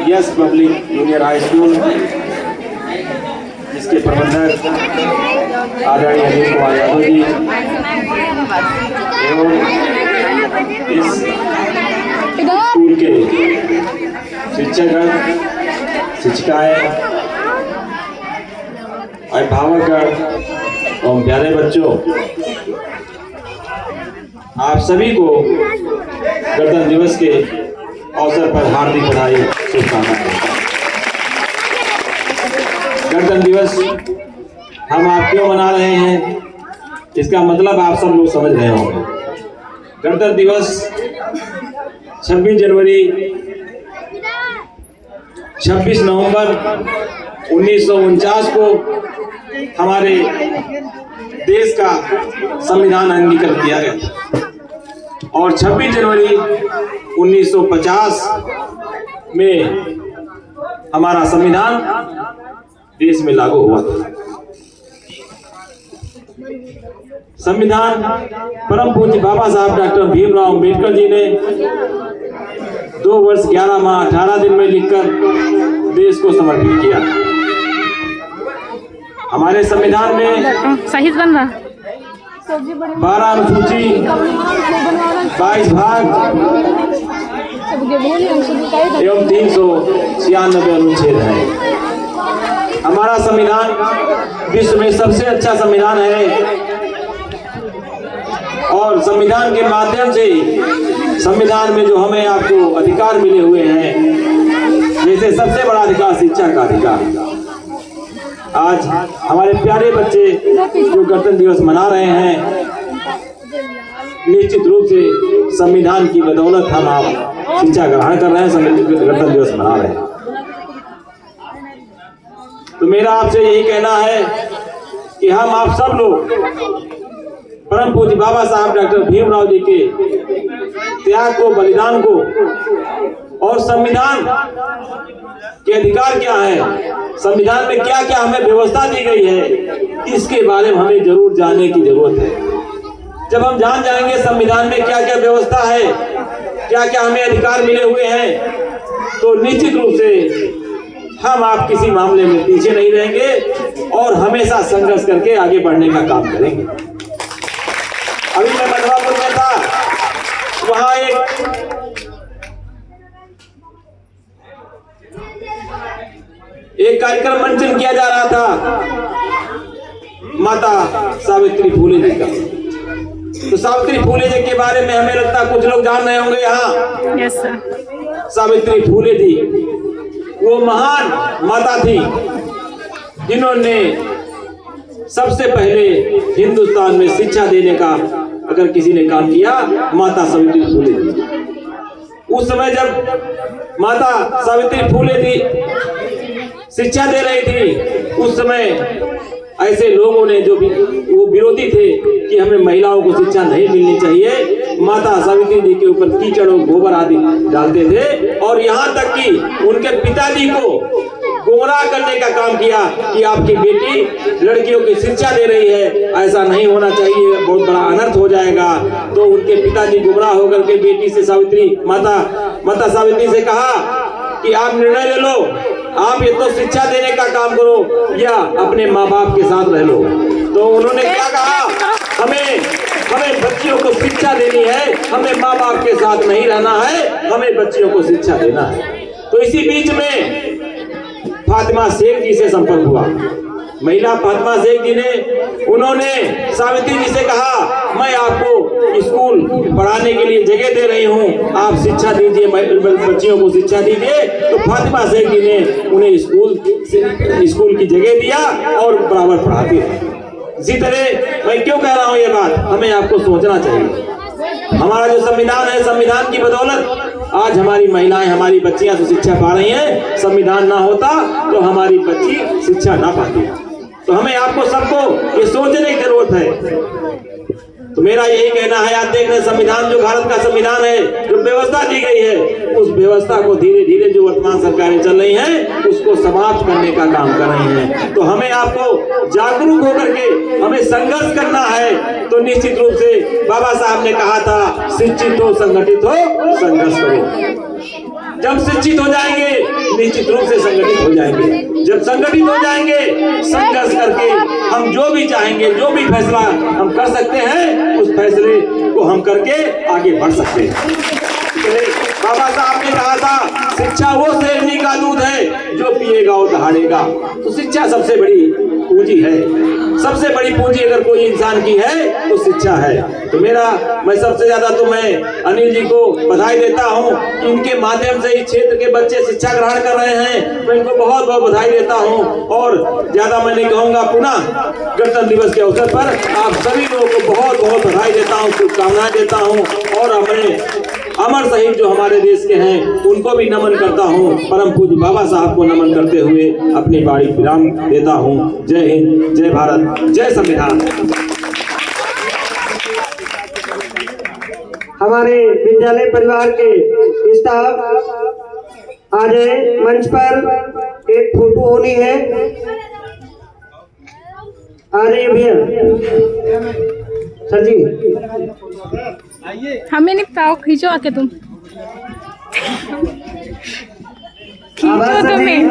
Yes public junior high school, जिसके प्रबंधक आदरणीय अनिल कुमार यादव जी एवं इस स्कूल के शिक्षकगण, शिक्षिकाएं, अभिभावकगण एवं प्यारे बच्चों, आप सभी को गणतंत्र दिवस के अवसर पर हार्दिक बधाई, शुभकामनाएं। गणतंत्र दिवस हम आप क्यों मना रहे हैं, इसका मतलब आप सब लोग समझ रहे होंगे। गणतंत्र दिवस 26 जनवरी 26 नवंबर 1949 को हमारे देश का संविधान अंगीकृत किया गया था और 26 जनवरी 1950 में हमारा संविधान देश में लागू हुआ था। संविधान परम पूज्य बाबा साहब डॉक्टर भीमराव अम्बेडकर जी ने 2 वर्ष 11 माह 18 दिन में लिखकर देश को समर्पित किया। हमारे संविधान में सही बन रहा 12 अनुसूची, 22 भाग एवं 396 अनुच्छेद है। हमारा संविधान विश्व में सबसे अच्छा संविधान है और संविधान के माध्यम से संविधान में जो हमें आपको अधिकार मिले हुए हैं, जैसे सबसे बड़ा अधिकार शिक्षा का अधिकार। आज हमारे प्यारे बच्चे जो गणतंत्र दिवस मना रहे हैं, निश्चित रूप से संविधान की बदौलत हम आप शिक्षा ग्रहण कर रहे हैं, गणतंत्र दिवस मना रहे हैं। तो मेरा आपसे यही कहना है कि हम आप सब लोग परम पूज्य बाबा साहब डॉक्टर भीमराव जी के त्याग को, बलिदान को और संविधान के अधिकार क्या है, संविधान में क्या क्या हमें व्यवस्था दी गई है, इसके बारे में हमें जरूर जानने की जरूरत है। जब हम जान जाएंगे संविधान में क्या क्या व्यवस्था है, क्या क्या हमें अधिकार मिले हुए हैं, तो निश्चित रूप से हम आप किसी मामले में पीछे नहीं रहेंगे और हमेशा संघर्ष करके आगे बढ़ने का काम करेंगे। अभी मैं मधुरापुर में था, वहां एक कार्यक्रम मंचन किया जा रहा था माता सावित्री फूले जी का। तो सावित्री फूले जी के बारे में हमें लगता कुछ लोग जान रहे होंगे यहाँ। Yes sir. सावित्री फूले जी वो महान माता थी जिन्होंने सबसे पहले हिंदुस्तान में शिक्षा देने का अगर किसी ने काम किया, माता सावित्री फूले जी। उस समय जब माता सावित्री फूले जी शिक्षा दे रही थी, उस समय ऐसे लोगों ने जो भी वो विरोधी थे कि हमें महिलाओं को शिक्षा नहीं मिलनी चाहिए, माता सावित्री जी के ऊपर कीचड़ और गोबर आदि डालते थे और यहाँ तक कि उनके पिताजी को गुमराह करने का काम किया कि आपकी बेटी लड़कियों की शिक्षा दे रही है, ऐसा नहीं होना चाहिए, बहुत बड़ा अनर्थ हो जाएगा। तो उनके पिताजी गुमराह होकर के बेटी से माता सावित्री से कहा कि आप निर्णय ले लो, आप ये तो शिक्षा देने का काम करो या अपने माँ बाप के साथ रह लो। तो उन्होंने क्या कहा, हमें बच्चियों को शिक्षा देनी है, हमें माँ बाप के साथ नहीं रहना है, हमें बच्चियों को शिक्षा देना है। तो इसी बीच में फातिमा शेख जी से संपर्क हुआ। महिला फातिमा शेख जी ने उन्होंने सावित्री जी से कहा, मैं आपको स्कूल पढ़ाने के लिए जगह दे रही हूँ, आप शिक्षा दीजिए, बच्चियों को शिक्षा दीजिए। तो फातिमा शेख जी ने उन्हें स्कूल की जगह दिया और बराबर पढ़ाती है। इसी तरह मैं क्यों कह रहा हूँ ये बात, हमें आपको सोचना चाहिए। हमारा जो संविधान है, संविधान की बदौलत आज हमारी महिलाएं, हमारी बच्चियां तो शिक्षा पा रही हैं। संविधान ना होता तो हमारी बच्ची शिक्षा ना पाती। तो हमें आपको सबको ये सोचने की जरूरत है। तो मेरा यही कहना है, आप देख रहे हैं संविधान जो भारत का संविधान है, जो व्यवस्था दी गई है, उस व्यवस्था को धीरे धीरे जो वर्तमान सरकारें चल रही हैं उसको समाप्त करने का काम कर रही हैं। तो हमें आपको जागरूक होकर के हमें संघर्ष करना है। तो निश्चित रूप से बाबा साहब ने कहा था, शिक्षित हो, संगठित हो, संघर्ष करो। जब शिक्षित हो जाएंगे निश्चित रूप से संगठित हो जाएंगे। जब संगठित हो जाएंगे, संघर्ष करके हम जो भी चाहेंगे, जो भी फैसला हम कर सकते हैं, उस फैसले को हम करके आगे बढ़ सकते हैं। बाबा साहब ने कहा था, शिक्षा वो शेरनी का दूध है जो पिएगा वो दहाड़ेगा। तो शिक्षा सबसे बड़ी पूंजी है। सबसे बड़ी पूंजी अगर कोई इंसान की है तो शिक्षा है। तो मैं सबसे ज्यादा तो मैं अनिल जी को बधाई देता हूं कि इनके माध्यम से इस क्षेत्र के बच्चे शिक्षा ग्रहण कर रहे हैं। मैं इनको बहुत बहुत बधाई देता हूं और ज्यादा मैं नहीं कहूंगा। पुनः गणतंत्र दिवस के अवसर पर आप सभी लोगों को बहुत बहुत बधाई देता हूं, शुभकामनाएं देता हूं और हमें अमर शहीद जो हमारे देश के हैं उनको भी नमन करता हूं। परम पूज्य बाबा साहब को नमन करते हुए अपनी वाणी विराम देता हूं। जय हिंद, जय भारत, जय संविधान। हमारे विद्यालय परिवार के स्टाफ आ जाए मंच पर, एक फोटो होनी है। आ रही है भैया सर जी, हमें नहीं पाओ, खींचो आके तुम, खींचो तुम्हें।